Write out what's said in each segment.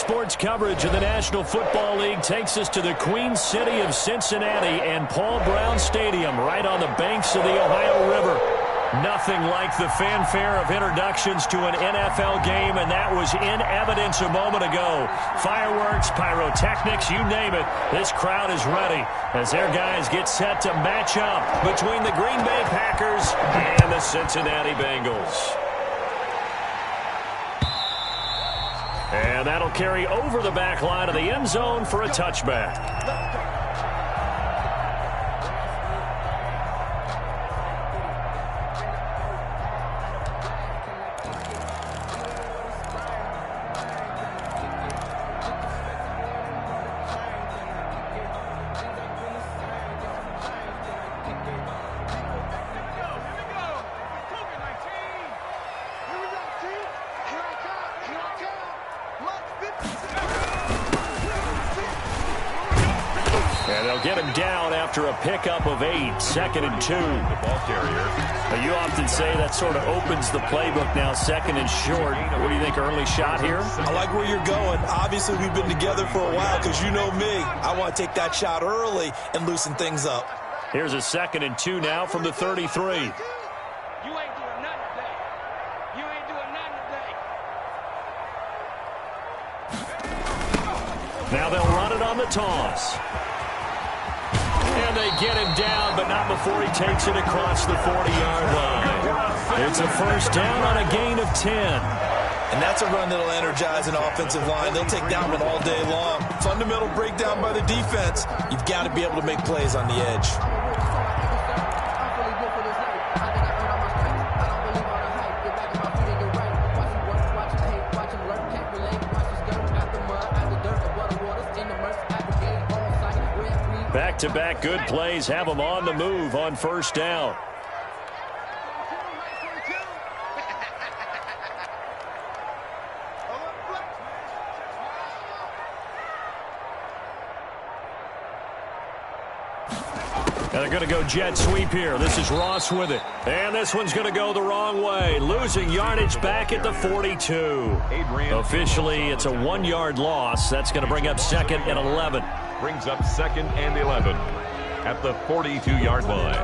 Sports coverage of the National Football League takes us to the Queen City of Cincinnati and Paul Brown Stadium right on the banks of the Ohio River. Nothing like the fanfare of introductions to an NFL game, and that was in evidence a moment ago. Fireworks, pyrotechnics, you name it. This crowd is ready as their guys get set to match up between the Green Bay Packers and the Cincinnati Bengals. And that'll carry over the back line of the end zone for a touchback. And they'll get him down after a pickup of 8, 2nd and 2. The ball carrier. Now, you often say that sort of opens the playbook now, 2nd and short. What do you think, early shot here? I like where you're going. Obviously, we've been together for a while because you know me. I want to take that shot early and loosen things up. Here's a 2nd and 2 now from the 33. You ain't doing nothing today. You ain't doing nothing today. Now they'll run it on the toss. And they get him down, but not before he takes it across the 40-yard line. It's a first down on a gain of 10. And that's a run that'll energize an offensive line. They'll take that one all day long. Fundamental breakdown by the defense. You've got to be able to make plays on the edge. Back-to-back good plays have them on the move on first down. And they're going to go jet sweep here. This is Ross with it. And this one's going to go the wrong way. Losing yardage back at the 42. Officially, it's a 1-yard loss. That's going to bring up 2nd and 11. Brings up 2nd and 11 at the 42-yard line.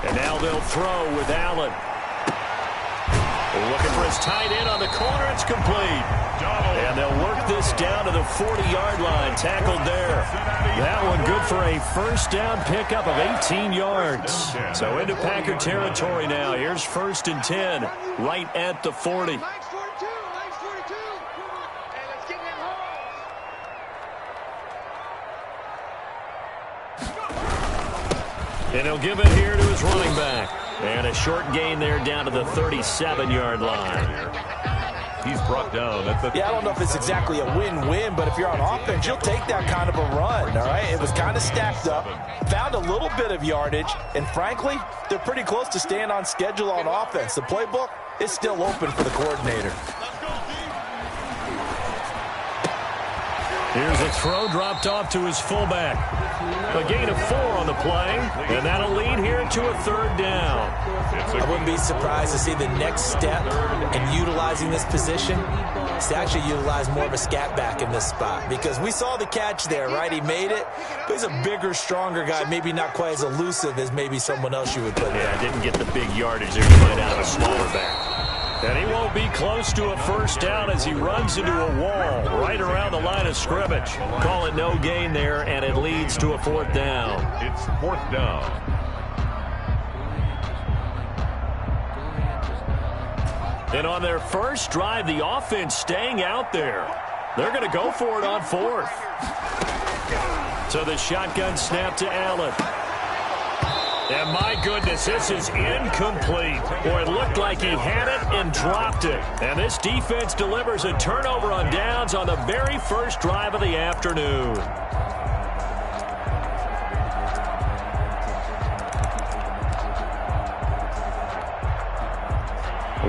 And now they'll throw with Allen. Looking for his tight end on the corner. It's complete. And they'll work this down to the 40-yard line. Tackled there. That one good for a first down pickup of 18 yards. So into Packer territory now. Here's 1st and 10 right at the 40. And he'll give it here to his running back. And a short gain there down to the 37-yard line. He's brought down at the... Yeah, I don't know if it's exactly a win-win, but if you're on offense, you'll take that kind of a run, all right? It was kind of stacked up, found a little bit of yardage, and frankly, they're pretty close to staying on schedule on offense. The playbook is still open for the coordinator. Here's a throw dropped off to his fullback. A gain of 4 on the play, and that'll lead here to a 3rd down. I wouldn't be surprised to see the next step in utilizing this position is to actually utilize more of a scat back in this spot, because we saw the catch there, right? He made it, but he's a bigger, stronger guy, maybe not quite as elusive as maybe someone else you would put there. Yeah, didn't get the big yardage there to find out a smaller back. And he won't be close to a first down as he runs into a wall right around the line of scrimmage. Call it no gain there, and it leads to a 4th down. It's 4th down. And on their first drive, the offense staying out there. They're going to go for it on 4th. So the shotgun snap to Allen. And my goodness, this is incomplete. Boy, it looked like he had it and dropped it. And this defense delivers a turnover on downs on the very first drive of the afternoon.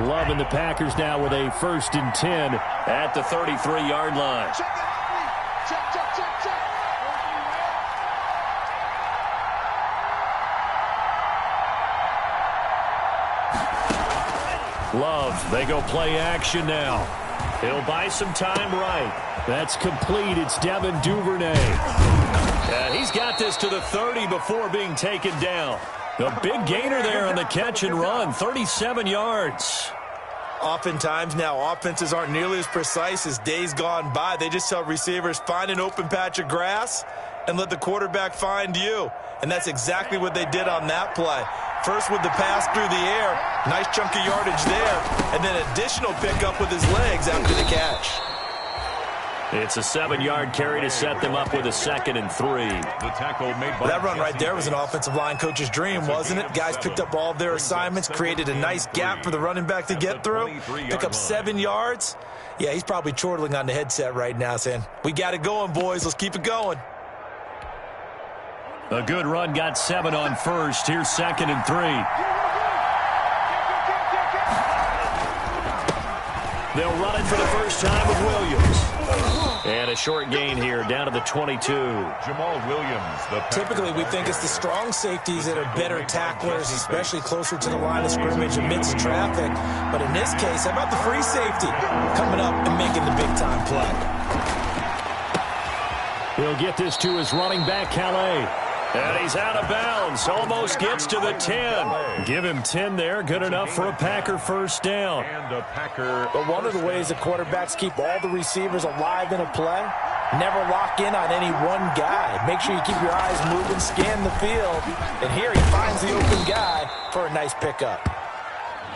Loving the Packers now with a 1st and 10 at the 33-yard line. Love, they go play action now. He'll buy some time right. That's complete. It's Devin Duvernay. And he's got this to the 30 before being taken down. A big gainer there on the catch and run, 37 yards. Oftentimes now, offenses aren't nearly as precise as days gone by. They just tell receivers, find an open patch of grass and let the quarterback find you. And that's exactly what they did on that play. First with the pass through the air, nice chunk of yardage there, and then additional pickup with his legs after the catch. It's a 7-yard carry to set them up with a 2nd and 3. The tackle made by that run right there was an offensive line coach's dream, wasn't it? Guys picked up all of their assignments, created a nice gap for the running back to get through, pick up 7 yards. Yeah, he's probably chortling on the headset right now saying, we got it going, boys. Let's keep it going. A good run, got 7 on first. Here's 2nd and 3. They'll run it for the first time with Williams. And a short gain here, down to the 22. Jamal Williams. Typically, we think it's the strong safeties that are better tacklers, especially closer to the line of scrimmage amidst traffic. But in this case, how about the free safety coming up and making the big-time play? He'll get this to his running back, Calais. And he's out of bounds. Almost gets to the 10. Give him 10 there. Good enough for a Packer first down. And a Packer. But one of the ways the quarterbacks keep all the receivers alive in a play, never lock in on any one guy. Make sure you keep your eyes moving, scan the field. And here he finds the open guy for a nice pickup.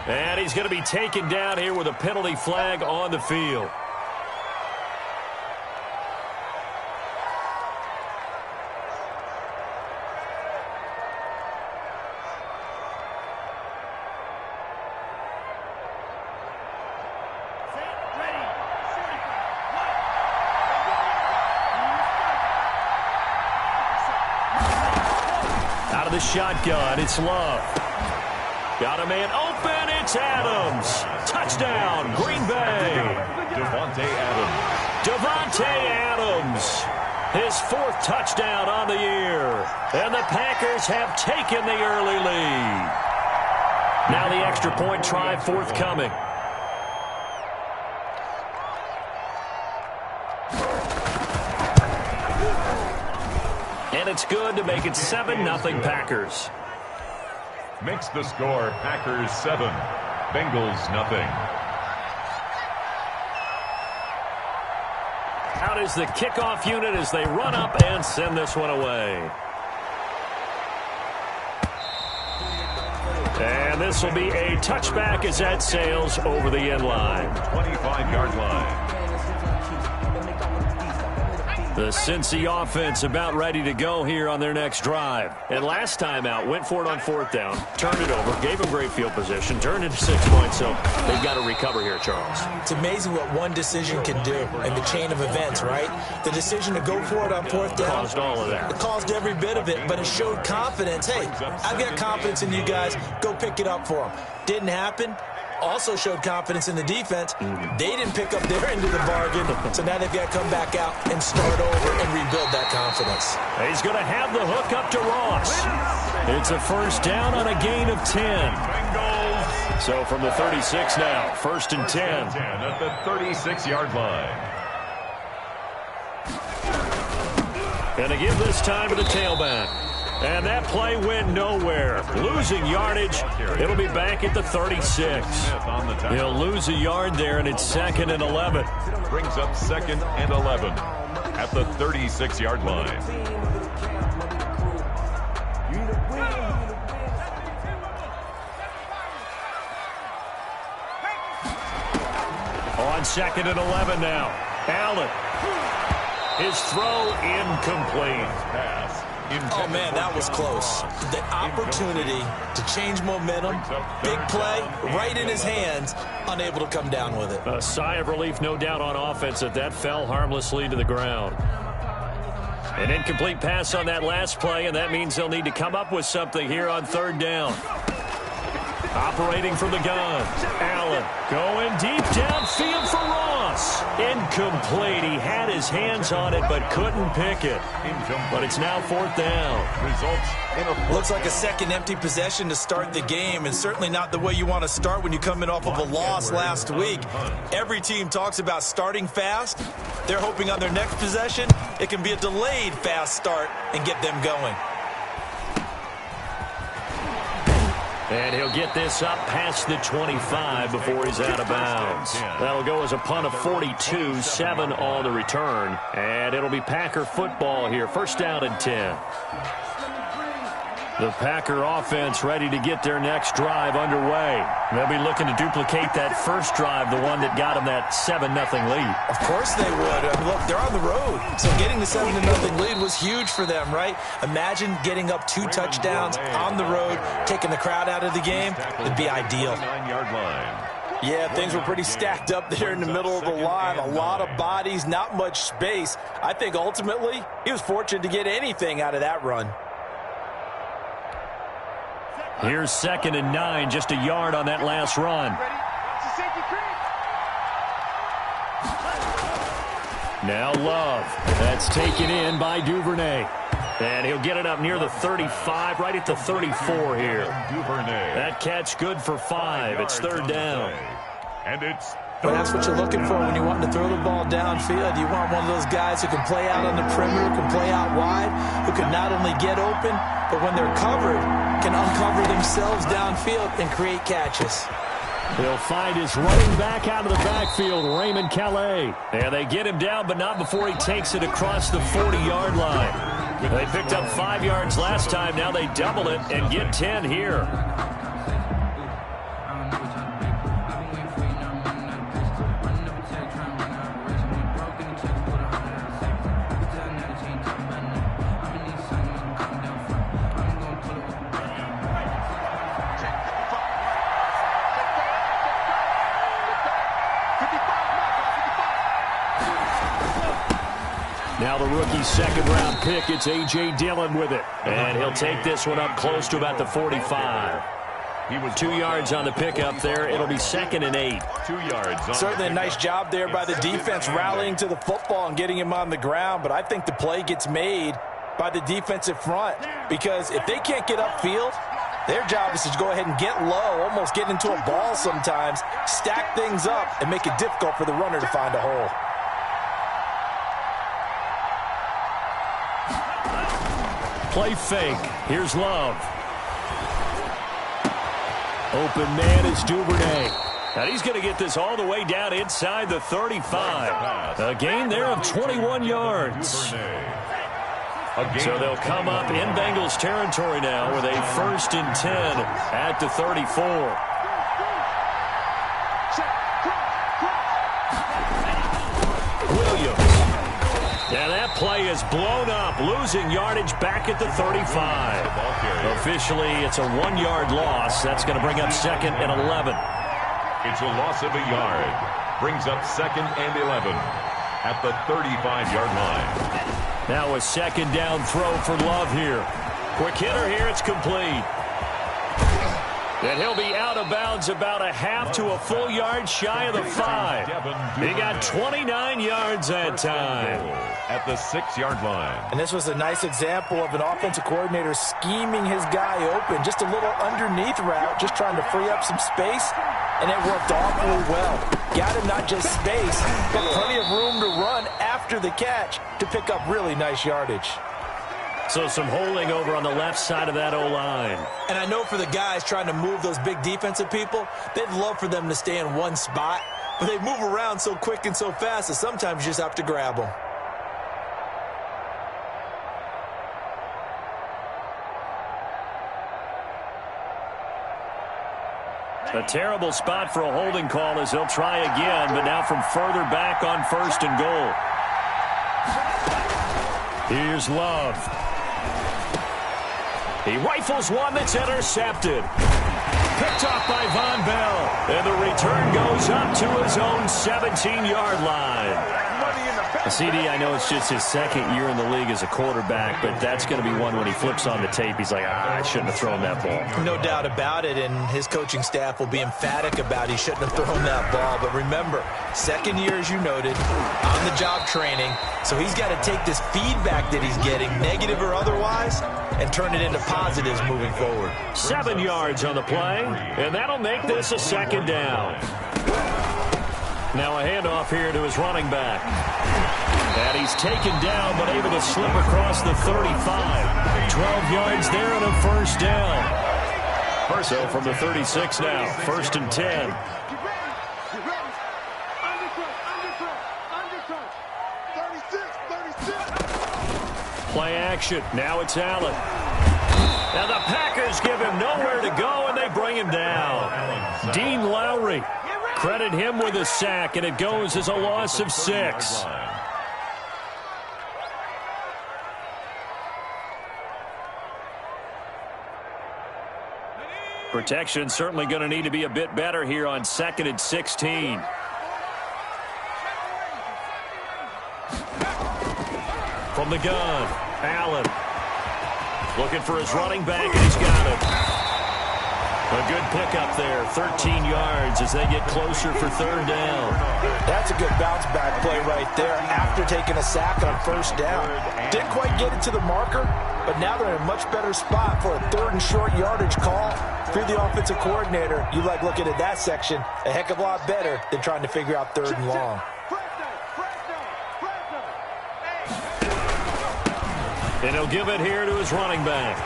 And he's going to be taken down here with a penalty flag on the field. The shotgun, it's Love. Got a man open, it's Adams. Touchdown, Green Bay. Devontae Adams. His 4th touchdown on the year. And the Packers have taken the early lead. Now the extra point try forthcoming. And it's good to make it 7-0 Packers. Makes the score Packers 7, Bengals nothing. Out is the kickoff unit as they run up and send this one away. And this will be a touchback as that sails over the end line. 25-yard line. The Cincy offense about ready to go here on their next drive. And last time out, went for it on 4th down, turned it over, gave them great field position, turned into 6 points, so they've got to recover here, Charles. It's amazing what one decision can do in the chain of events, right? The decision to go for it on 4th down. Caused all of that. It caused every bit of it, but it showed confidence. Hey, I've got confidence in you guys. Go pick it up for them. Didn't happen. Also showed confidence in the defense. They didn't pick up their end of the bargain, so now they've got to come back out and start over and rebuild that confidence. He's going to have the hook up to Ross. It's a first down on a gain of 10. So from the 36 now, 1st and 10. At the 36-yard line. Going to give this time to the tailback. And that play went nowhere. Losing yardage. It'll be back at the 36. He'll lose a yard there, and it's 2nd and 11. Brings up 2nd and 11 at the 36-yard line. On 2nd and 11 now. Allen. His throw incomplete. Oh, man, that was close. The opportunity to change momentum, big play, right in his hands, unable to come down with it. A sigh of relief, no doubt, on offense that fell harmlessly to the ground. An incomplete pass on that last play, and that means they'll need to come up with something here on 3rd down. Operating from the gun. Allen going deep downfield for Ross. Incomplete. He had his hands on it but couldn't pick it. But it's now 4th down. Results in a Looks like a second empty possession to start the game, and certainly not the way you want to start when you come in off of a loss last week. Every team talks about starting fast. They're hoping on their next possession it can be a delayed fast start and get them going. And he'll get this up past the 25 before he's out of bounds. That'll go as a punt of 42, 7 on the return. And it'll be Packer football here. 1st down and 10. The Packer offense ready to get their next drive underway. They'll be looking to duplicate that first drive, the one that got them that 7-0 lead. Of course they would. Look, they're on the road, so getting the 7-0 lead was huge for them, right? Imagine getting up 2 touchdowns on the road, taking the crowd out of the game. It'd be ideal. 9-yard line. Yeah, things were pretty stacked up there in the middle of the line. A lot of bodies, not much space. I think ultimately he was fortunate to get anything out of that run. Here's 2nd and 9, just a yard on that last run. Now Love. That's taken in by Duvernay. And he'll get it up near the 35, right at the 34 here. That catch good for 5. It's 3rd down. And it's Well, that's what you're looking for when you want to throw the ball downfield. You want one of those guys who can play out on the perimeter, can play out wide, who can not only get open, but when they're covered, can uncover themselves downfield and create catches. He'll find his running back out of the backfield, Raymond Calais. And they get him down, but not before he takes it across the 40-yard line. They picked up 5 yards last time. Now they double it and get 10 here. Now the rookie's 2nd-round pick, it's A.J. Dillon with it. And he'll take this one up close to about the 45. He was 2 yards on the pickup there. It'll be 2nd and 8. 2 yards. Certainly a nice job there by the defense rallying to the football and getting him on the ground. But I think the play gets made by the defensive front. Because if they can't get upfield, their job is to go ahead and get low, almost get into a ball sometimes, stack things up, and make it difficult for the runner to find a hole. Play fake. Here's Love. Open man is Duvernay. And he's going to get this all the way down inside the 35. A gain there of 21 yards. So they'll come up in Bengals territory now with a 1st and 10 at the 34. And that play is blown up, losing yardage back at the 35. Officially, it's a 1-yard loss. That's going to bring up 2nd and 11. It's a loss of a yard. Brings up 2nd and 11 at the 35-yard line. Now a 2nd down throw for Love here. Quick hitter here, it's complete. And he'll be out of bounds about a half to a full yard shy of the 5. He got 29 yards that time. At the 6-yard line. And this was a nice example of an offensive coordinator scheming his guy open. Just a little underneath route, just trying to free up some space, and it worked awfully well. Got him not just space, but plenty of room to run after the catch to pick up really nice yardage. So some holding over on the left side of that O-line. And I know for the guys trying to move those big defensive people, they'd love for them to stay in one spot, but they move around so quick and so fast that sometimes you just have to grab them. A terrible spot for a holding call as they'll try again, but now from further back on 1st and goal. Here's Love. He rifles one that's intercepted. Picked off by Von Bell. And the return goes up to his own 17-yard line. Money in the CD, I know it's just his second year in the league as a quarterback, but that's going to be one when he flips on the tape, he's like, I shouldn't have thrown that ball. No doubt about it, and his coaching staff will be emphatic about he shouldn't have thrown that ball. But remember, second year, as you noted, on-the-job training, so he's got to take this feedback that he's getting, negative or otherwise, and turn it into positives moving forward. 7 yards on the play, and that'll make this a second down. Now a handoff here to his running back. And he's taken down, but able to slip across the 35. 12 yards there and a first down. So from the 36 now, 1st and 10. Play action. Now it's Allen. Now the Packers give him nowhere to go, and they bring him down. Dean Lowry. Credit him with a sack, and it goes as a loss of 6. Protection certainly going to need to be a bit better here on 2nd and 16. From the gun, Allen. Looking for his running back, and he's got it. A good pickup there, 13 yards as they get closer for 3rd down. That's a good bounce-back play right there after taking a sack on 1st down. Didn't quite get it to the marker, but now they're in a much better spot for a 3rd and short yardage call. If you're the offensive coordinator, you like looking at that section a heck of a lot better than trying to figure out 3rd and long. And he'll give it here to his running back.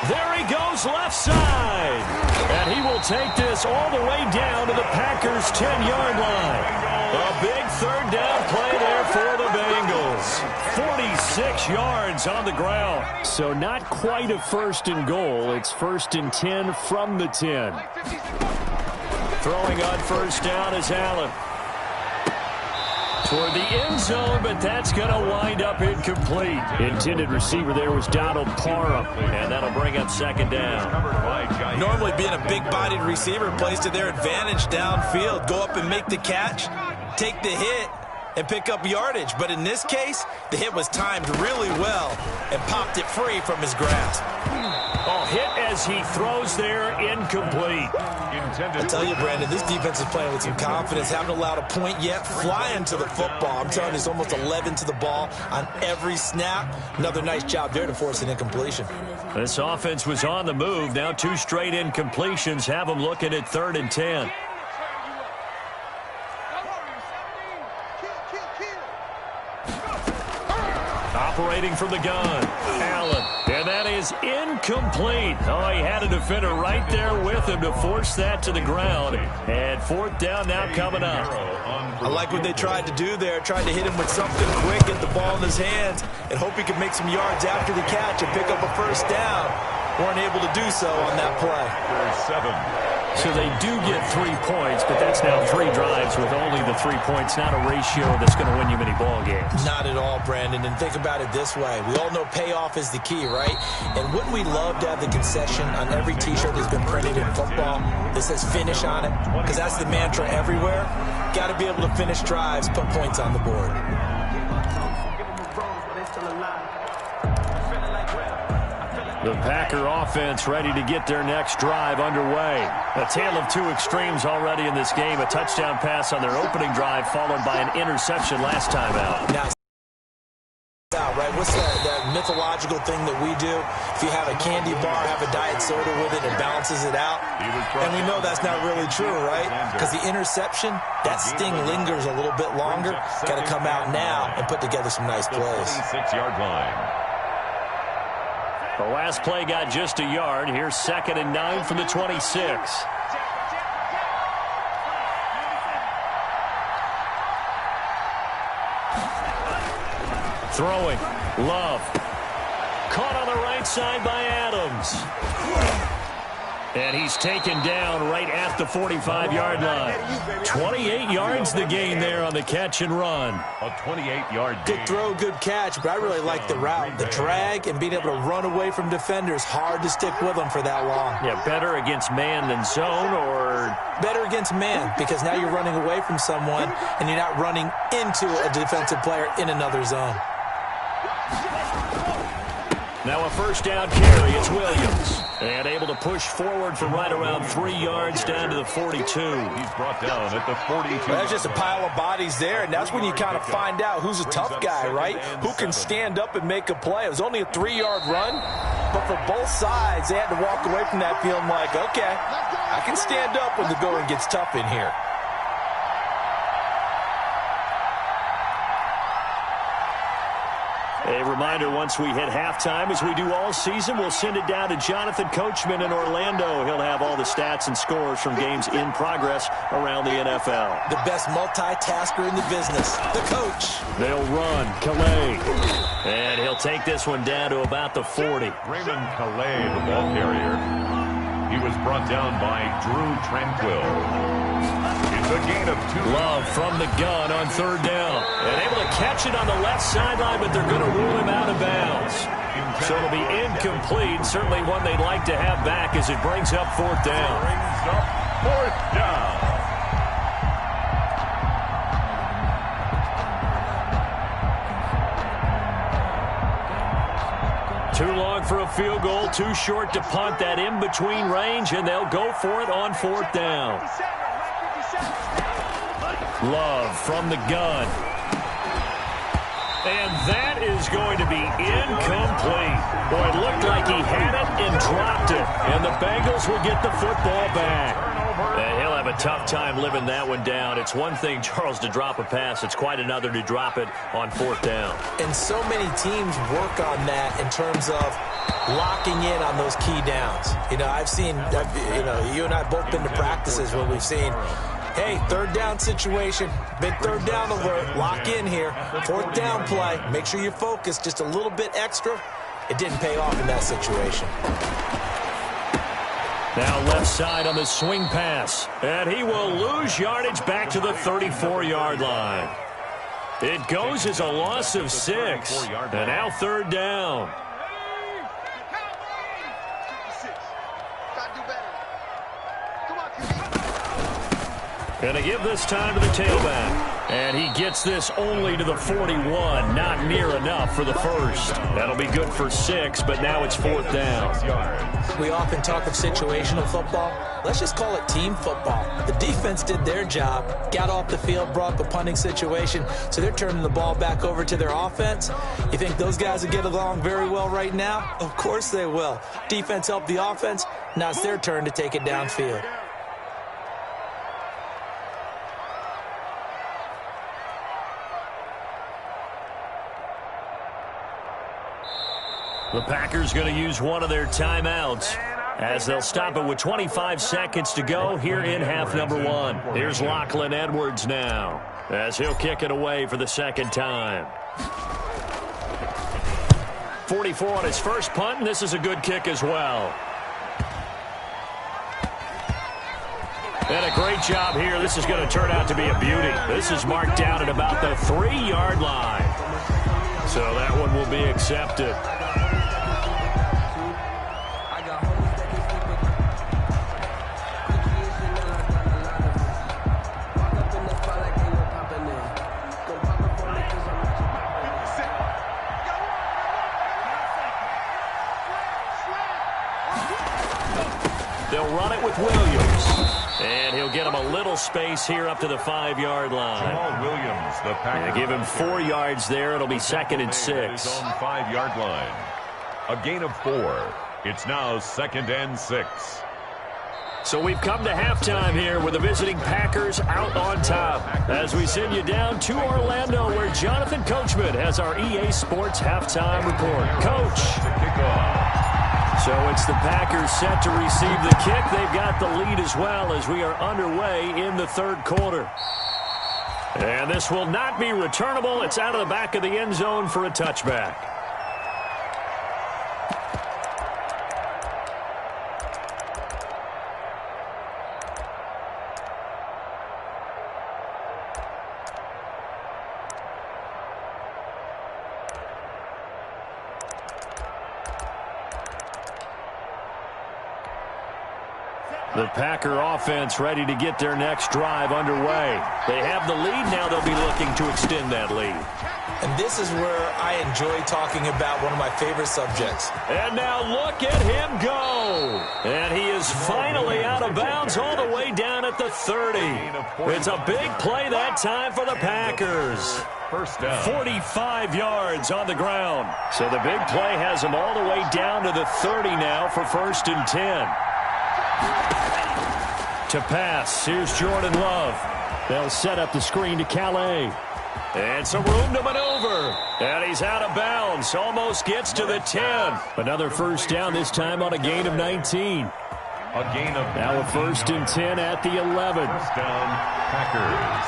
There he goes left side. And he will take this all the way down to the Packers' 10-yard line. A big 3rd down play there for the Bengals. 46 yards on the ground. So not quite a 1st and goal. It's 1st and 10 from the 10. Throwing on 1st down is Allen. Toward the end zone, but that's going to wind up incomplete. Intended receiver there was Donald Parham, and that'll bring up 2nd down. Normally being a big-bodied receiver plays to their advantage downfield. Go up and make the catch, take the hit, and pick up yardage. But in this case, the hit was timed really well and popped it free from his grasp. Oh, hit as he throws there, incomplete. I tell you, Brandon, this defense is playing with some confidence. Haven't allowed a point yet. Flying to the football. I'm telling you, it's almost 11 to the ball on every snap. Another nice job there to force an incompletion. This offense was on the move. Now 2 straight incompletions have them looking at 3rd and 10. Operating from the gun, Allen. And that is incomplete. Oh, he had a defender right there with him to force that to the ground. And 4th down now coming up. I like what they tried to do there. Tried to hit him with something quick, get the ball in his hands, and hope he could make some yards after the catch and pick up a 1st down. Weren't able to do so on that play. 7. So they do get 3 points, but that's now 3 drives with only the 3 points. Not a ratio that's going to win you many ball games. Not at all, Brandon. And think about it this way. We all know payoff is the key, right? And wouldn't we love to have the concession on every T-shirt that's been printed in football that says finish on it? Because that's the mantra everywhere. Got to be able to finish drives, put points on the board. The Packer offense ready to get their next drive underway. A tale of 2 extremes already in this game. A touchdown pass on their opening drive followed by an interception last time out. Now, right? What's that mythological thing that we do? If you have a candy bar, have a diet soda with it, it balances it out. And we know that's not really true, right? Because the interception, that sting lingers a little bit longer. Got to come out now and put together some nice plays. 26-yard line. The last play got just a yard. Here's 2nd and 9 from the 26. Throwing. Love. Caught on the right side by Adams. And he's taken down right at the 45-yard line. 28 yards the gain there on the catch and run. A 28-yard gain. Good throw, good catch, but I really like the route. The drag and being able to run away from defenders, hard to stick with them for that long. Yeah, better against man than zone, or? Better against man, because now you're running away from someone and you're not running into a defensive player in another zone. Now a first down carry. It's Williams. And able to push forward for right around 3 yards down to the 42. He's brought down at the 42. Well, there's just a pile of bodies there, and that's when you kind of find out who's a tough guy, right? Who can stand up and make a play. It was only a 3-yard run, but for both sides, they had to walk away from that feeling like, okay, I can stand up when the going gets tough in here. A reminder, once we hit halftime, as we do all season, we'll send it down to Jonathan Coachman in Orlando. He'll have all the stats and scores from games in progress around the NFL. The best multitasker in the business, the coach. They'll run. Calais. And he'll take this one down to about the 40. Raymond Calais, the ball carrier. He was brought down by Drew Tranquill. It's a gain of 2. Love from the gun on third down. And able to catch it on the left sideline, but they're going to rule him out of bounds. So it'll be incomplete. Certainly one they'd like to have back as it brings up fourth down. Brings up fourth down. Too long for a field goal, too short to punt that in-between range, and they'll go for it on fourth down. Love from the gun. And that is going to be incomplete. Boy, it looked like he had it and dropped it. And the Bengals will get the football back. And he'll have a tough time living that one down. It's one thing, Charles, to drop a pass. It's quite another to drop it on fourth down. And so many teams work on that in terms of locking in on those key downs. You know, you and I both been to practices where we've seen, hey, third down situation, big third down alert, lock in here, fourth down play, make sure you're focused just a little bit extra. It didn't pay off in that situation. Now left side on the swing pass, and he will lose yardage back to the 34-yard line. It goes as a loss of 6, and now third down. Going to give this time to the tailback. And he gets this only to the 41. Not near enough for the first. That'll be good for 6, but now it's fourth down. We often talk of situational football. Let's just call it team football. The defense did their job, got off the field, brought the punting situation, so they're turning the ball back over to their offense. You think those guys will get along very well right now? Of course they will. Defense helped the offense. Now it's their turn to take it downfield. The Packers going to use one of their timeouts as they'll stop it with 25 seconds to go here in half number 1. Here's Lachlan Edwards now as he'll kick it away for the second time. 44 on his first punt, and this is a good kick as well. And a great job here. This is going to turn out to be a beauty. This is marked down at about the 3-yard line. So that one will be accepted. They'll run it with Williams. And he'll get him a little space here up to the 5-yard line. Jamal Williams, the Packers. Give him 4 yards there. It'll be second and 6. On 5-yard line. A gain of 4. It's now second and 6. So we've come to halftime here with the visiting Packers out on top. As we send you down to Orlando, where Jonathan Coachman has our EA Sports halftime report. Coach. So it's the Packers set to receive the kick. They've got the lead as well as we are underway in the third quarter. And this will not be returnable. It's out of the back of the end zone for a touchback. The Packer offense ready to get their next drive underway. They have the lead now. They'll be looking to extend that lead. And this is where I enjoy talking about one of my favorite subjects. And now look at him go. And he is finally out of bounds all the way down at the 30. It's a big play that time for the Packers. First down. 45 yards on the ground. So the big play has him all the way down to the 30 now for 1st and 10. To pass, here's Jordan Love. They'll set up the screen to Calais. And some room to maneuver. And he's out of bounds. Almost gets to the 10. Another first down, this time on a gain of 19. A gain of now a 1st and 10 at the 11. First down, Packers.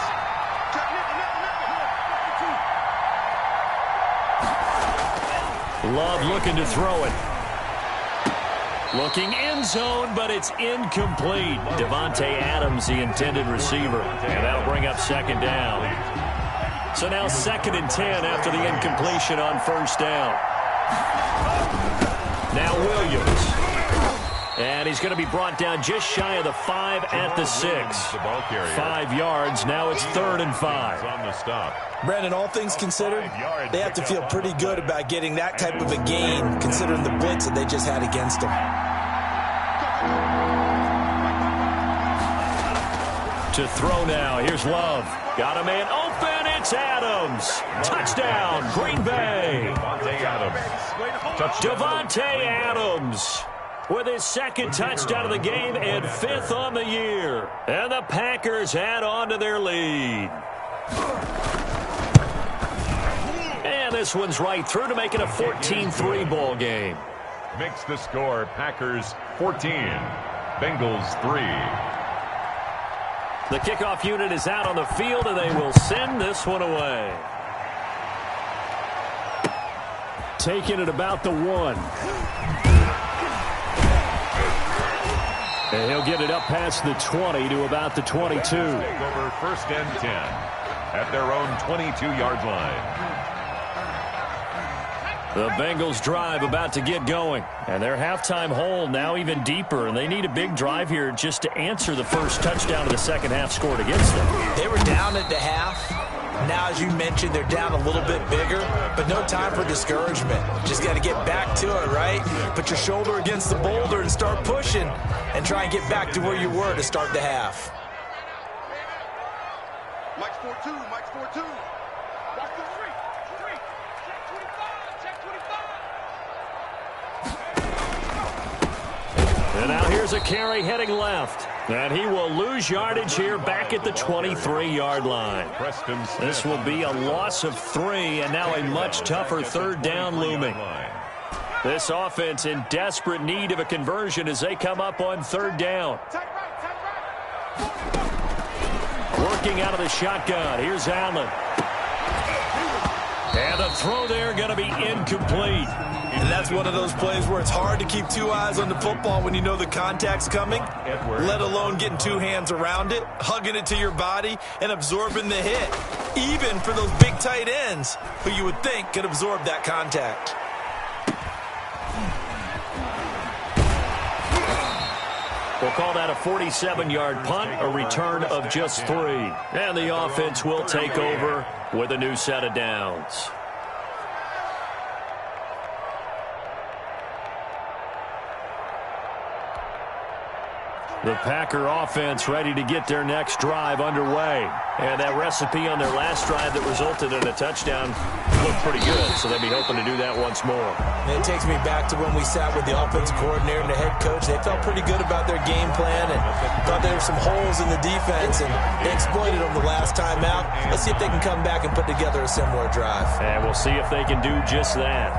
Love looking to throw it. Looking end zone, but it's incomplete. Davante Adams, the intended receiver. And that'll bring up 2nd down. So now 2nd and 10 after the incompletion on 1st down. Now Williams. And he's going to be brought down just shy of the 5 at the 6. 5 yards. Now it's 3rd and 5. On the stop. Brandon, all things considered, they have to feel pretty good about getting that type of a gain, considering the blitz that they just had against them. To throw now. Here's Love. Got a man open. It's Adams. Touchdown, Green Bay. Davante Adams with his 2nd touchdown of the game and 5th on the year. And the Packers add on to their lead. And this one's right through to make it a 14-3 ball game. Makes the score Packers 14, Bengals 3. The kickoff unit is out on the field, and they will send this one away. Taking it about the 1. And he'll get it up past the 20 to about the 22. Take over 1st and 10 at their own 22-yard line. The Bengals drive about to get going. And their halftime hole now even deeper. And they need a big drive here just to answer the first touchdown of the second half scored against them. They were down at the half. Now, as you mentioned, they're down a little bit bigger, but no time for discouragement. Just got to get back to it, right? Put your shoulder against the boulder and start pushing and try and get back to where you were to start the half. Mike's 4-2, Mike's 4-2. Watch the 3. Check 25, check 25. And now here's a carry heading left. And he will lose yardage here back at the 23-yard line. This will be a loss of 3, and now a much tougher 3rd down looming. This offense in desperate need of a conversion as they come up on 3rd down. Working out of the shotgun. Here's Allen. And the throw there going to be incomplete. And that's one of those plays where it's hard to keep 2 eyes on the football when you know the contact's coming, let alone getting 2 hands around it, hugging it to your body, and absorbing the hit, even for those big tight ends who you would think could absorb that contact. We'll call that a 47-yard punt, a return of just 3. And the offense will take over with a new set of downs. The Packer offense ready to get their next drive underway. And that recipe on their last drive that resulted in a touchdown looked pretty good, so they'll be hoping to do that once more. And it takes me back to when we sat with the offensive coordinator and the head coach. They felt pretty good about their game plan and thought there were some holes in the defense, and they exploited them the last time out. Let's see if they can come back and put together a similar drive. And we'll see if they can do just that.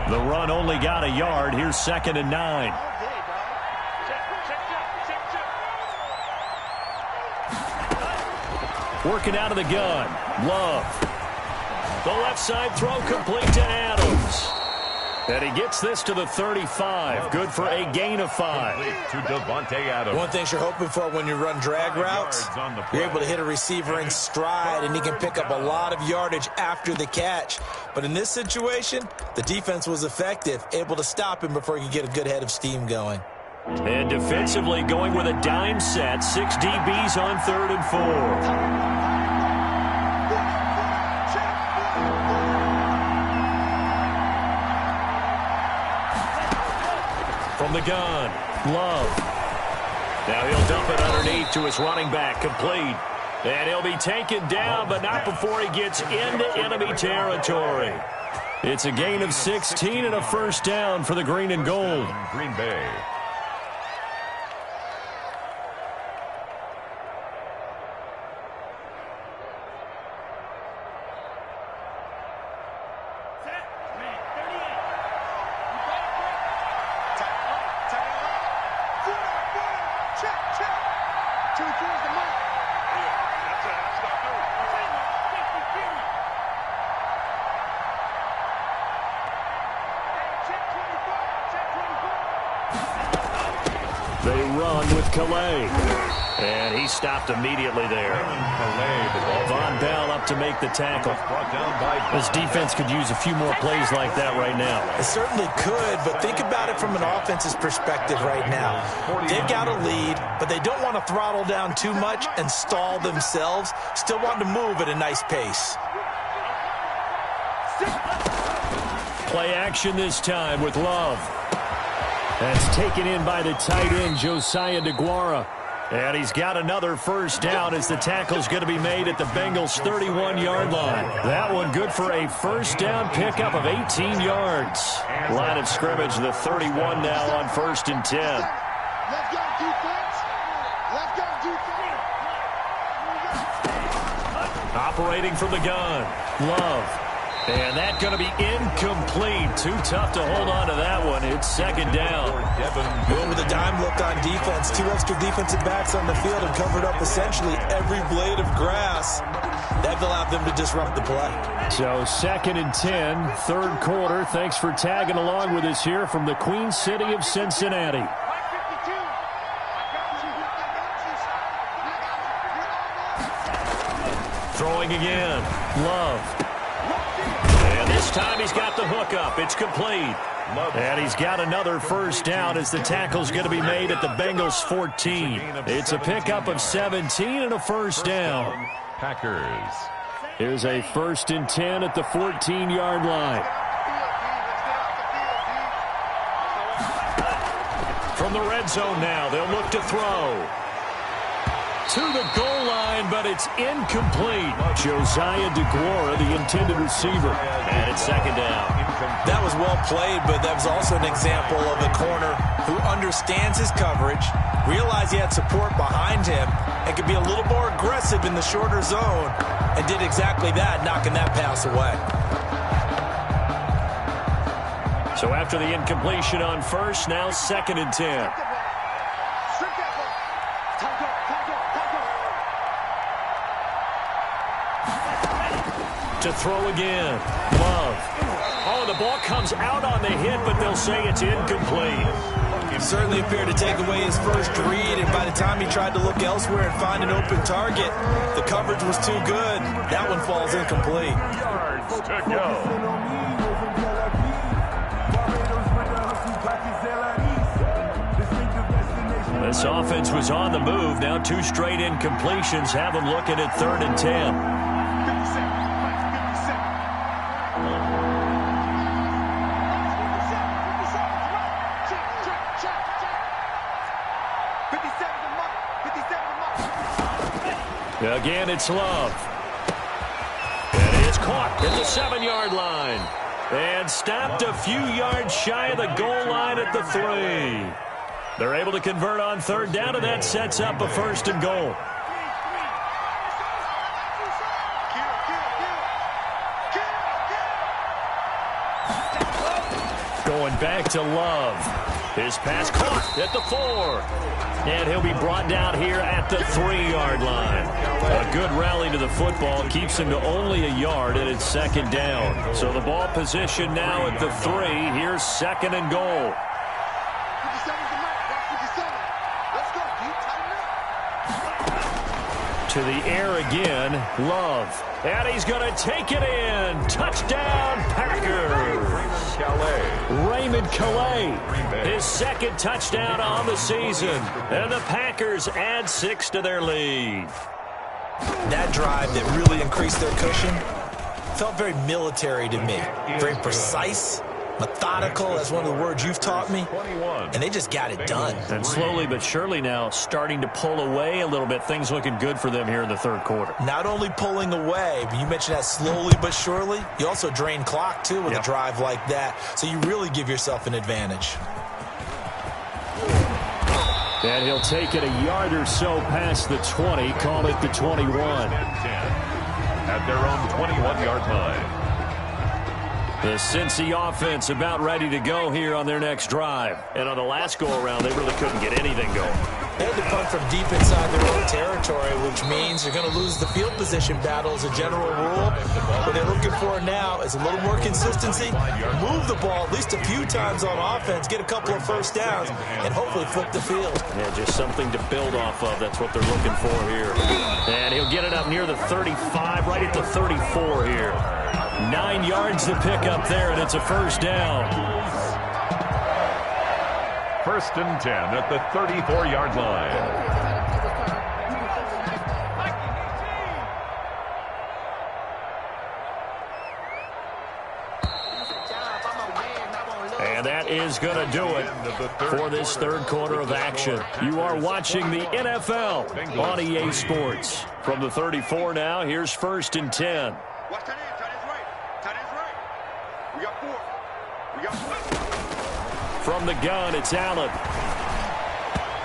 The run only got a yard. Here's 2nd and 9. Working out of the gun. Love. The left side throw complete to Adams. And he gets this to the 35. Good for a gain of 5. To Devontae Adams. One thing you're hoping for when you run drag routes, you're able to hit a receiver in stride, and he can pick up a lot of yardage after the catch. But in this situation, the defense was effective, able to stop him before he could get a good head of steam going. And defensively going with a dime set. 6 DBs on 3rd and 4. From the gun, Love. Now he'll dump it underneath to his running back, complete. And he'll be taken down, but not before he gets into enemy territory. It's a gain of 16 and a first down for the green and gold. Green Bay. They run with Calais. And he stopped immediately there. Von Bell up to make the tackle. This defense could use a few more plays like that right now. It certainly could, but think about it from an offense's perspective right now. They've got a lead, but they don't want to throttle down too much and stall themselves. Still want to move at a nice pace. Play action this time with Love. That's taken in by the tight end, Josiah DeGuara. And he's got another first down as the tackle's going to be made at the Bengals' 31-yard line. That one good for a first down pickup of 18 yards. Line of scrimmage, the 31 now on 1st and 10. Let's go, defense. Let's go, defense. Operating from the gun, Love. And that's going to be incomplete. Too tough to hold on to that one. It's 2nd down. Going with a dime look on defense. 2 extra defensive backs on the field and covered up essentially every blade of grass. That allowed them to disrupt the play. So 2nd and 10, 3rd quarter. Thanks for tagging along with us here from the Queen City of Cincinnati. Throwing again. Love. And this time he's got the hook up. It's complete. And he's got another first down as the tackle's going to be made at the Bengals' 14. It's a pickup of 17 and a first down. Packers. Here's a 1st and 10 at the 14-yard line. From the red zone now, they'll look to throw. To the goal line, but it's incomplete. Josiah DeGuara, the intended receiver. And it's 2nd down. That was well played, but that was also an example of a corner who understands his coverage, realized he had support behind him, and could be a little more aggressive in the shorter zone, and did exactly that, knocking that pass away. So after the incompletion on first, now 2nd and 10. To throw again. Love. Oh, the ball comes out on the hit, but they'll say it's incomplete. He certainly appeared to take away his first read, and by the time he tried to look elsewhere and find an open target, the coverage was too good. That one falls incomplete. Yards to go. This offense was on the move. Now 2 straight incompletions have them looking at 3rd and 10. Again, it's Love. And it's caught at the 7-yard line. And stopped a few yards shy of the goal line at the 3. They're able to convert on 3rd down, and that sets up a 1st and goal. Going back to Love. His pass caught at the 4. And he'll be brought down here at the 3-yard line. A good rally to the football keeps him to only a yard, and it's 2nd down. So the ball position now at the 3. Here's 2nd and goal. To the air again, Love. And he's going to take it in. Touchdown, Packers. Raymond Calais, his 2nd touchdown on the season. And the Packers add 6 to their lead. That drive that really increased their cushion felt very military to me. Very precise, methodical, that's one of the words you've taught me. And they just got it done. And slowly but surely now starting to pull away a little bit. Things looking good for them here in the 3rd quarter. Not only pulling away, but you mentioned that slowly but surely. You also drain clock, too, with a drive like that. So you really give yourself an advantage. And he'll take it a yard or so past the 20, call it the 21. At their own 21-yard line. The Cincy offense about ready to go here on their next drive. And on the last go-around, they really couldn't get anything going. They had to punt from deep inside their own territory, which means they're going to lose the field position battle as a general rule. What they're looking for now is a little more consistency, move the ball at least a few times on offense, get a couple of first downs, and hopefully flip the field. Yeah, just something to build off of. That's what they're looking for here. And he'll get it up near the 35, right at the 34 here. 9 yards to pick up there, and it's a 1st down. 1st and 10 at the 34-yard line. And that is going to do it for this 3rd quarter of action. You are watching the NFL on EA Sports. From the 34 now, here's 1st and 10. Watch tight end. Tight end's right. Tight end's right. We got 4. We got 4. From the gun, it's Allen.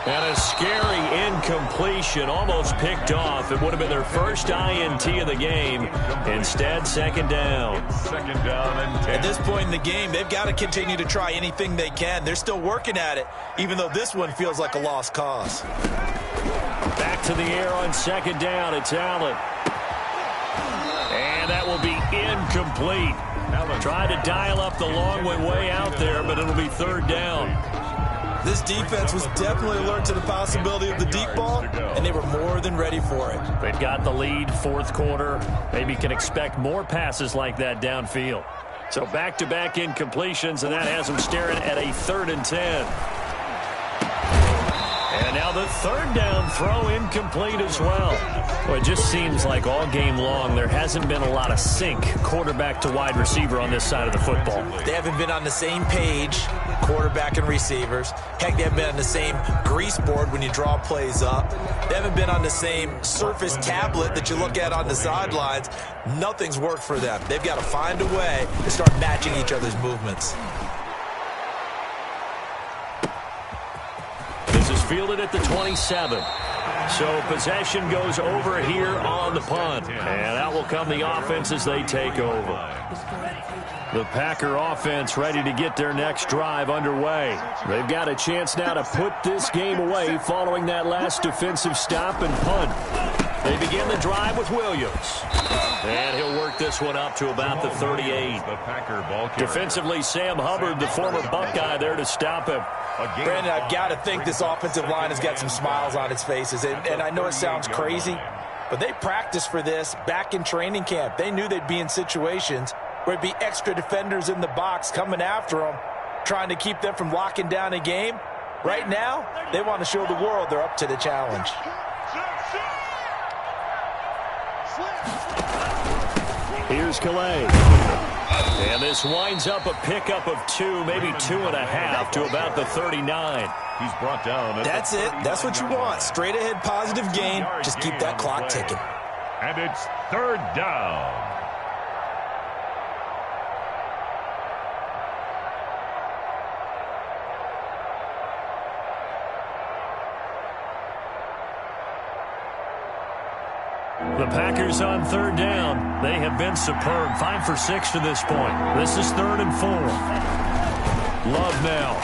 And a scary incompletion, almost picked off. It would have been their first INT of the game. Instead, 2nd down. 2nd down and 10. At this point in the game, they've got to continue to try anything they can. They're still working at it, even though this one feels like a lost cause. Back to the air on 2nd down, it's Allen. And that will be incomplete. Tried to dial up the long way out there, but it'll be 3rd down. This defense was definitely alert to the possibility of the deep ball, and they were more than ready for it. They've got the lead, 4th quarter. Maybe can expect more passes like that downfield. So back-to-back incompletions, and that has them staring at a 3rd and 10. And now the 3rd down throw incomplete as well. Well, it just seems like all game long there hasn't been a lot of sync quarterback to wide receiver on this side of the football. They haven't been on the same page, quarterback and receivers. Heck, they haven't been on the same grease board when you draw plays up. They haven't been on the same Surface tablet that you look at on the sidelines. Nothing's worked for them. They've got to find a way to start matching each other's movements. This is fielded at the 27. So possession goes over here on the punt. And out will come the offense as they take over. The Packer offense ready to get their next drive underway. They've got a chance now to put this game away following that last defensive stop and punt. They begin the drive with Williams. And he'll work this one up to about the 38. Defensively, Sam Hubbard, the former Buckeye, there to stop him. Brandon, I've got to think this offensive line has got some smiles on its faces. And I know it sounds crazy, but they practiced for this back in training camp. They knew they'd be in situations where it'd be extra defenders in the box coming after them, trying to keep them from locking down a game. Right now, they want to show the world they're up to the challenge. Here's Calais. And this winds up a pickup of 2, maybe 2.5 to about the 39. He's brought down. That's it. That's what you want. Straight ahead positive gain. Just keep that clock ticking. And it's 3rd down. The Packers on 3rd down. They have been superb. 5 for 6 to this point. This is 3rd and 4. Love now.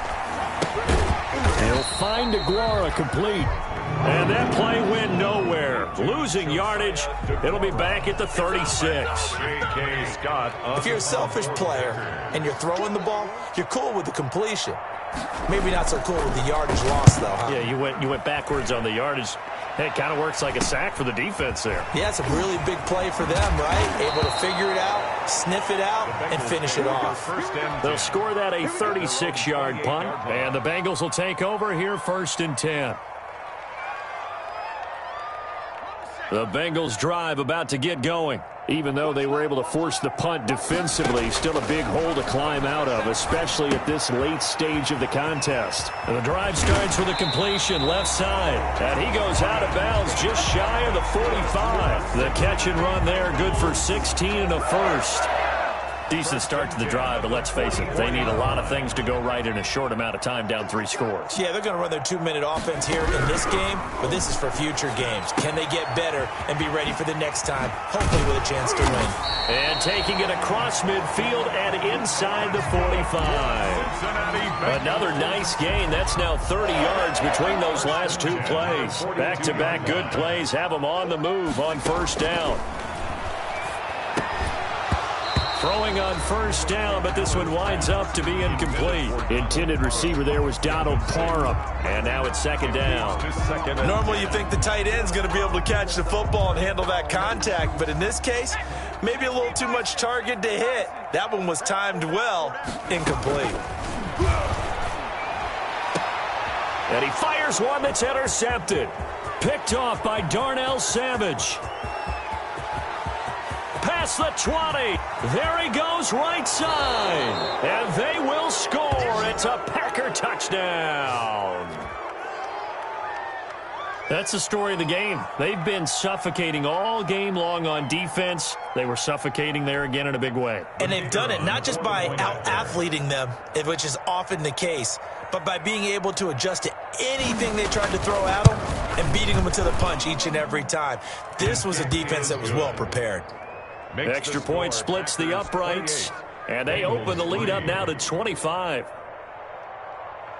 He'll find Aguara complete. And that play went nowhere. Losing yardage. It'll be back at the 36. If you're a selfish player and you're throwing the ball, you're cool with the completion. Maybe not so cool with the yardage loss, though, huh? Yeah, you went backwards on the yardage. Hey, it kind of works like a sack for the defense there. Yeah, it's a really big play for them, right? Able to figure it out, sniff it out, and finish it off. They'll score that a 36-yard punt, and the Bengals will take over here 1st and 10. The Bengals drive about to get going. Even though they were able to force the punt defensively, still a big hole to climb out of, especially at this late stage of the contest. And the drive starts with a completion left side. And he goes out of bounds just shy of the 45. The catch and run there, good for 16 and a first. Decent start to the drive, but let's face it, they need a lot of things to go right in a short amount of time, down 3 scores. Yeah, they're going to run their 2-minute offense here in this game, but this is for future games. Can they get better and be ready for the next time, hopefully with a chance to win? And taking it across midfield and inside the 45. Another nice gain. That's now 30 yards between those last 2 plays. Back-to-back good plays have them on the move on 1st down. Throwing on 1st down, but this one winds up to be incomplete. Intended receiver there was Donald Parham, and now it's 2nd down. Normally you think the tight end's going to be able to catch the football and handle that contact, but in this case, maybe a little too much target to hit. That one was timed well, incomplete. And he fires one that's intercepted. Picked off by Darnell Savage. Past the 20. There he goes right side. And they will score. It's a Packer touchdown. That's the story of the game. They've been suffocating all game long on defense. They were suffocating there again in a big way. And they've done it not just by out-athleting them, which is often the case, but by being able to adjust to anything they tried to throw at them and beating them to the punch each and every time. This was a defense that was well prepared. Extra point splits the uprights, and they open the lead up now to 25.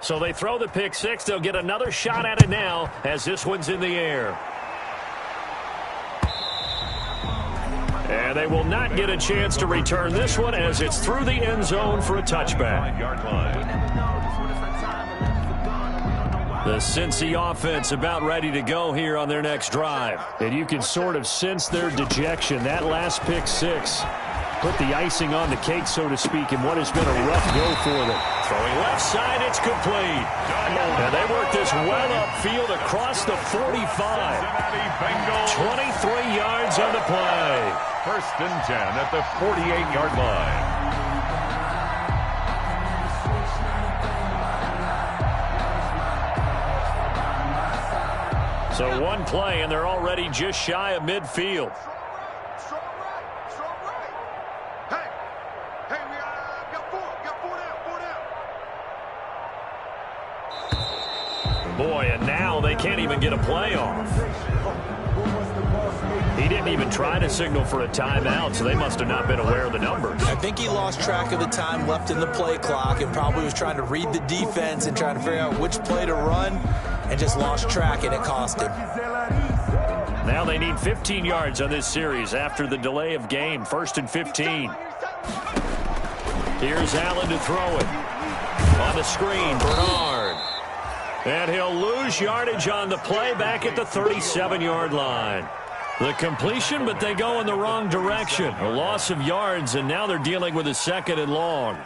So they throw the pick 6. They'll get another shot at it now as this one's in the air. And they will not get a chance to return this one as it's through the end zone for a touchback. The Cincy offense about ready to go here on their next drive. And you can sort of sense their dejection. That last pick 6 put the icing on the cake, so to speak, in what has been a rough go for them. Throwing left side, it's complete. And they work this well upfield across the 45. 23 yards on the play. 1st and 10 at the 48-yard line. So one play, and they're already just shy of midfield. Strong right. Hey, we got 4 down. Boy, and now they can't even get a play off. He didn't even try to signal for a timeout, so they must have not been aware of the numbers. I think he lost track of the time left in the play clock and probably was trying to read the defense and trying to figure out which play to run and just lost track, and it cost him. Now they need 15 yards on this series after the delay of game. 1st and 15. Here's Allen to throw it. On the screen, Bernard. And he'll lose yardage on the play back at the 37-yard line. The completion, but they go in the wrong direction. A loss of yards, and now they're dealing with a 2nd and long.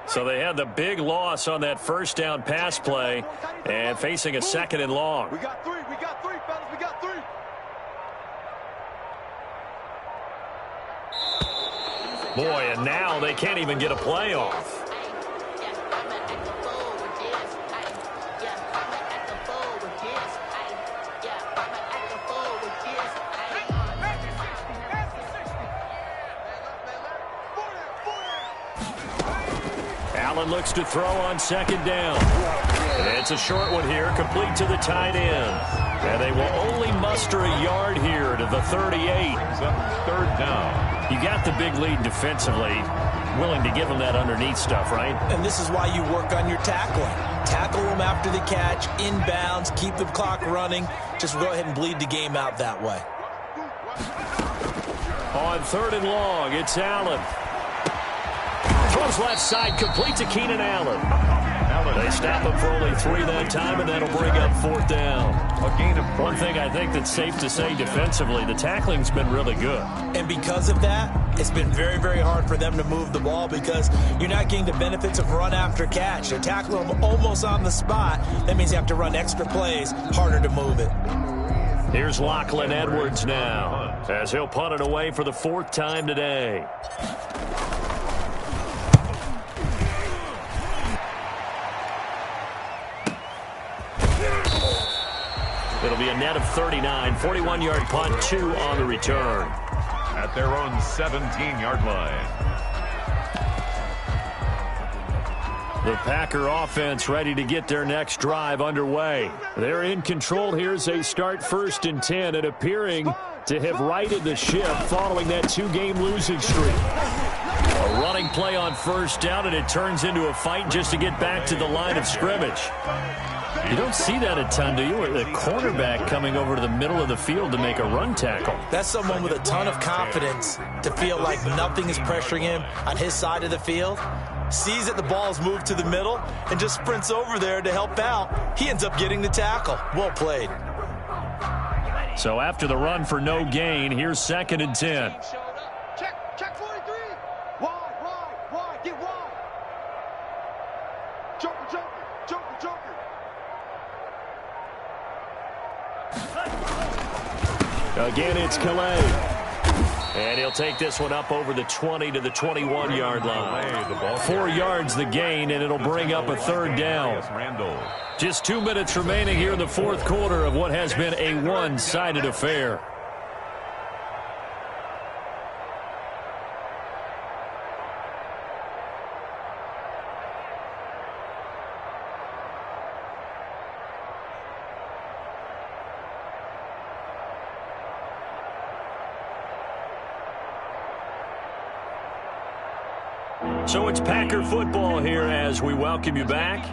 So they had the big loss on that 1st down pass play and facing a 2nd and long. We got 3, fellas, we got 3. Boy, and now they can't even get a play off. Allen looks to throw on second down. It's a short one here, complete to the tight end. And they will only muster a yard here to the 38. Third down. You got the big lead defensively. Willing to give them that underneath stuff, right? And this is why you work on your tackling. Tackle them after the catch, inbounds, keep the clock running. Just go ahead and bleed the game out that way. On third and long, it's Allen. Throws left side, complete to Keenan Allen. They stop him for only 3 that time, and that'll bring up fourth down. A gain of 3. One thing I think that's safe to say defensively, the tackling's been really good. And because of that, it's been very, very hard for them to move the ball because you're not getting the benefits of run after catch. They're tackling them almost on the spot. That means you have to run extra plays, harder to move it. Here's Lachlan Edwards now, as he'll punt it away for the 4th time today. It'll be a net of 39, 41-yard punt, 2 on the return. At their own 17-yard line. The Packer offense ready to get their next drive underway. They're in control here as they start 1st and 10 and appearing to have righted the ship following that 2-game losing streak. A running play on 1st down, and it turns into a fight just to get back to the line of scrimmage. You don't see that a ton, do you? The cornerback coming over to the middle of the field to make a run tackle. That's someone with a ton of confidence to feel like nothing is pressuring him on his side of the field. Sees that the ball is moved to the middle and just sprints over there to help out. He ends up getting the tackle. Well played. So after the run for no gain, here's 2nd and 10. Check 43. Wide, get wide. Joker. Again, it's Calais. And he'll take this one up over the 20 to the 21-yard line. 4 yards the gain, and it'll bring up a 3rd down. Just 2 minutes remaining here in the 4th quarter of what has been a one-sided affair. So it's Packer football here as we welcome you back.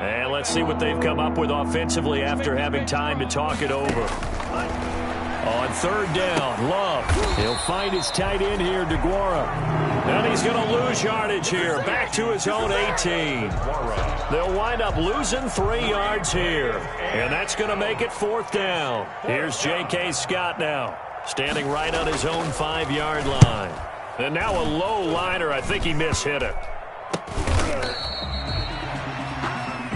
And let's see what they've come up with offensively after having time to talk it over. On 3rd down, Love. He'll find his tight end here, DeGuara. And he's going to lose yardage here, back to his own 18. They'll wind up losing 3 yards here. And that's going to make it 4th down. Here's J.K. Scott now, standing right on his own 5-yard line. And now a low liner. I think he mishit it.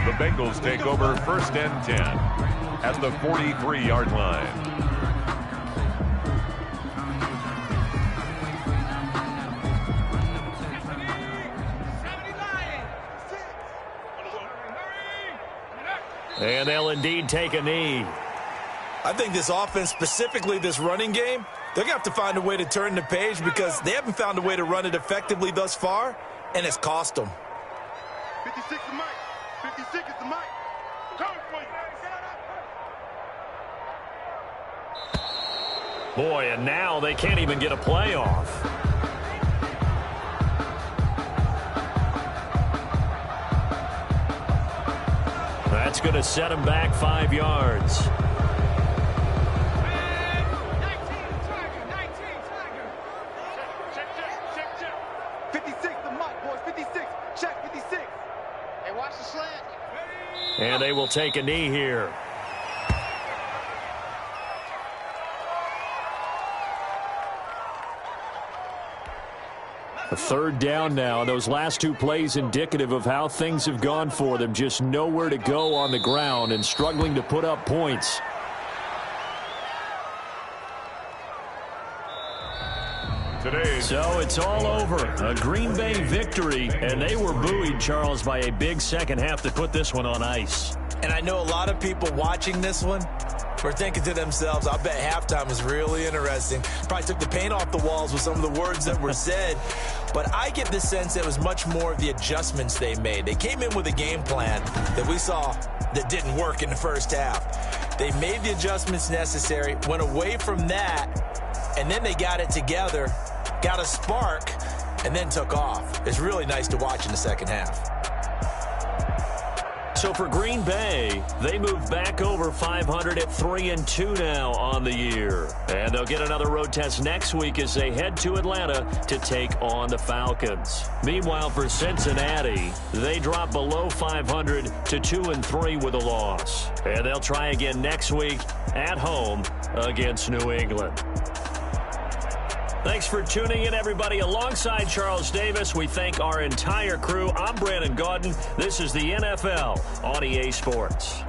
The Bengals take over 1st and 10 at the 43-yard line. And they'll indeed take a knee. I think this offense, specifically this running game, they're going to have to find a way to turn the page because they haven't found a way to run it effectively thus far, and it's cost them. 56 is Mike. 56 is the Mike. Come for you. Boy, and now they can't even get a playoff. That's going to set them back 5 yards. And they will take a knee here. A 3rd down now. Those last 2 plays indicative of how things have gone for them. Just nowhere to go on the ground and struggling to put up points. So it's all over. A Green Bay victory, and they were buoyed, Charles, by a big second half to put this one on ice. And I know a lot of people watching this one, were thinking to themselves, I bet halftime was really interesting. Probably took the paint off the walls with some of the words that were said. But I get the sense it was much more of the adjustments they made. They came in with a game plan that we saw that didn't work in the first half. They made the adjustments necessary, went away from that, and then they got it together, got a spark, and then took off. It's really nice to watch in the second half. So for Green Bay, they move back over 500 at 3-2 now on the year. And they'll get another road test next week as they head to Atlanta to take on the Falcons. Meanwhile, for Cincinnati, they drop below 500 to 2-3 with a loss. And they'll try again next week at home against New England. Thanks for tuning in, everybody. Alongside Charles Davis, we thank our entire crew. I'm Brandon Gaudin. This is the NFL on EA Sports.